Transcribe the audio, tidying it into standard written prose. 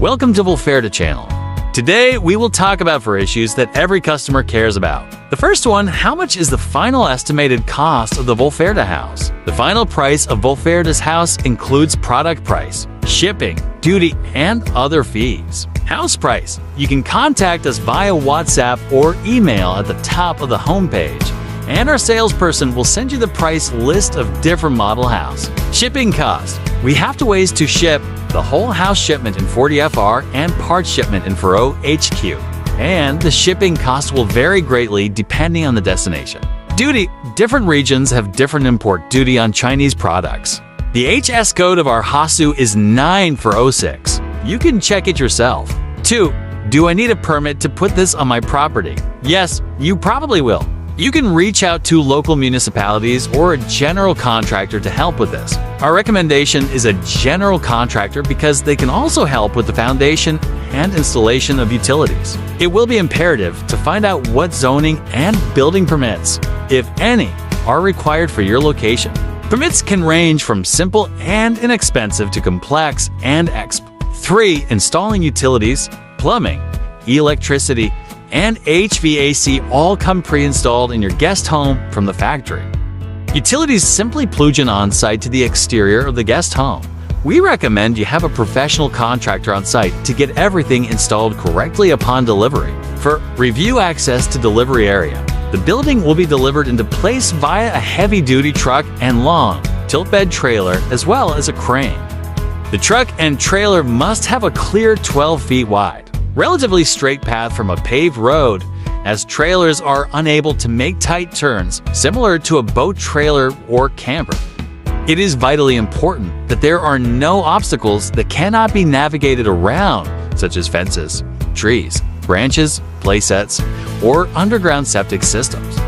Welcome to Volferda channel. Today, we will talk about 4 issues that every customer cares about. The first one, how much is the final estimated cost of the Volferda house? The final price of Volferda's house includes product price, shipping, duty, and other fees. House price. You can contact us via WhatsApp or email at the top of the homepage, and our salesperson will send you the price list of different model house. Shipping cost. We have 2 ways to ship: the whole house shipment in 40FR and part shipment in 40 HQ. And the shipping cost will vary greatly depending on the destination. Duty. Different regions have different import duty on Chinese products. The HS code of our Hasu is 9406. You can check it yourself. 2. Do I need a permit to put this on my property? Yes, you probably will. You can reach out to local municipalities or a general contractor to help with this. Our recommendation is a general contractor because they can also help with the foundation and installation of utilities. It will be imperative to find out what zoning and building permits, if any, are required for your location. Permits can range from simple and inexpensive to complex and exp. 3. Installing utilities, plumbing, electricity, and HVAC all come pre-installed in your guest home from the factory. Utilities simply plug in on-site to the exterior of the guest home. We recommend you have a professional contractor on site to get everything installed correctly upon delivery. For review access to delivery area, the building will be delivered into place via a heavy-duty truck and long tilt-bed trailer as well as a crane. The truck and trailer must have a clear 12 feet wide, relatively straight path from a paved road, as trailers are unable to make tight turns similar to a boat trailer or camper. It is vitally important that there are no obstacles that cannot be navigated around, such as fences, trees, branches, playsets, or underground septic systems.